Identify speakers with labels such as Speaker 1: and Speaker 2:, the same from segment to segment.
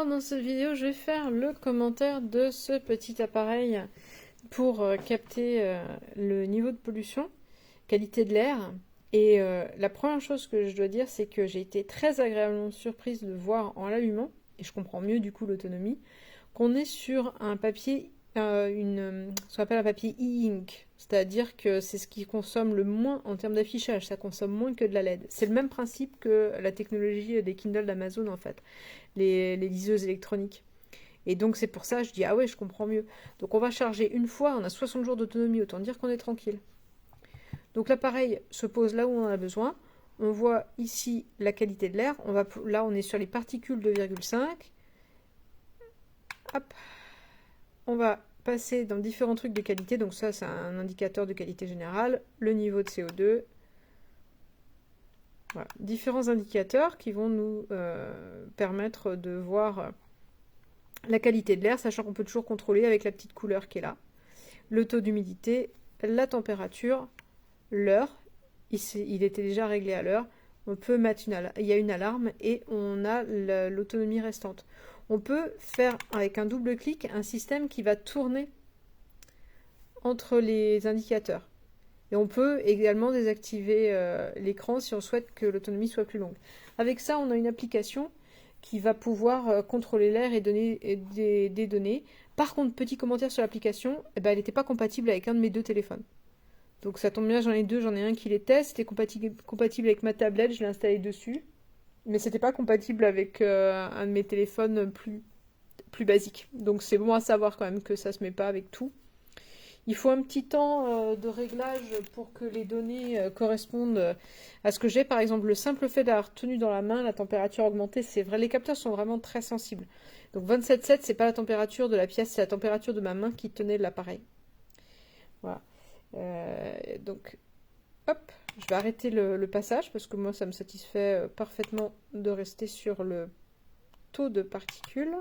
Speaker 1: dans cette vidéo, je vais faire le commentaire de ce petit appareil pour capter le niveau de pollution, qualité de l'air. Et la première chose que je dois dire, c'est que j'ai été très agréablement surprise de voir en l'allumant, et je comprends mieux du coup l'autonomie, qu'on est sur un papier, ce qu'on appelle un papier e-ink, c'est-à-dire que c'est ce qui consomme le moins en termes d'affichage, ça consomme moins que de la LED. C'est le même principe que la technologie des Kindle d'Amazon en fait, les liseuses électroniques. Et donc c'est pour ça que je dis ah ouais, je comprends mieux. Donc on va charger une fois, on a 60 jours d'autonomie, autant dire qu'on est tranquille. Donc l'appareil se pose là où on en a besoin. On voit ici la qualité de l'air. Là on est sur les particules 2,5. Hop. On va passer dans différents trucs de qualité. Donc ça c'est un indicateur de qualité générale. Le niveau de CO2. Voilà. Différents indicateurs qui vont nous permettre de voir la qualité de l'air, sachant qu'on peut toujours contrôler avec la petite couleur qui est là. Le taux d'humidité, la température, l'heure. Il était déjà réglé à l'heure. On peut mettre il y a une alarme et on a l'autonomie restante. On peut faire avec un double clic un système qui va tourner entre les indicateurs. Et on peut également désactiver l'écran si on souhaite que l'autonomie soit plus longue. Avec ça, on a une application qui va pouvoir contrôler l'air et donner des données. Par contre, petit commentaire sur l'application, elle n'était pas compatible avec un de mes deux téléphones. Donc ça tombe bien, j'en ai deux, j'en ai un qui les teste, c'était compatible avec ma tablette, je l'ai installé dessus. Mais c'était pas compatible avec un de mes téléphones plus basiques. Donc c'est bon à savoir quand même que ça se met pas avec tout. Il faut un petit temps de réglage pour que les données correspondent à ce que j'ai. Par exemple, le simple fait d'avoir tenu dans la main la température augmentée, c'est vrai. Les capteurs sont vraiment très sensibles. Donc 27,7, c'est pas la température de la pièce, c'est la température de ma main qui tenait l'appareil. Voilà. Donc, hop, je vais arrêter le passage parce que moi, ça me satisfait parfaitement de rester sur le taux de particules.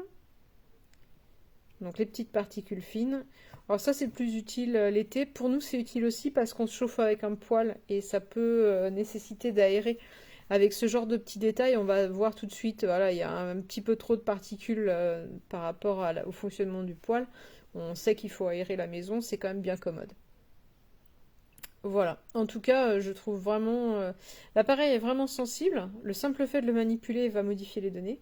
Speaker 1: Donc les petites particules fines. Alors ça c'est plus utile l'été. Pour nous c'est utile aussi parce qu'on se chauffe avec un poêle et ça peut nécessiter d'aérer. Avec ce genre de petits détails, on va voir tout de suite, voilà, il y a un petit peu trop de particules par rapport au fonctionnement du poêle. On sait qu'il faut aérer la maison, c'est quand même bien commode. Voilà, en tout cas, je trouve vraiment... l'appareil est vraiment sensible. Le simple fait de le manipuler va modifier les données.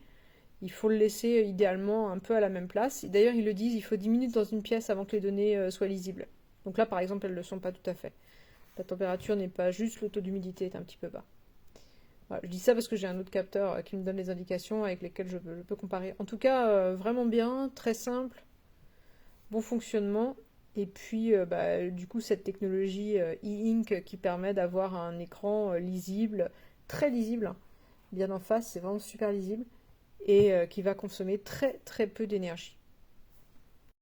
Speaker 1: Il faut le laisser idéalement un peu à la même place. D'ailleurs, ils le disent, il faut 10 minutes dans une pièce avant que les données soient lisibles. Donc là, par exemple, elles ne le sont pas tout à fait. La température n'est pas juste, le taux d'humidité est un petit peu bas. Voilà, je dis ça parce que j'ai un autre capteur qui me donne les indications avec lesquelles je peux comparer. En tout cas, vraiment bien, très simple, bon fonctionnement. Et puis, du coup, cette technologie e-ink qui permet d'avoir un écran lisible, très lisible, hein, bien en face, c'est vraiment super lisible et qui va consommer très très peu d'énergie.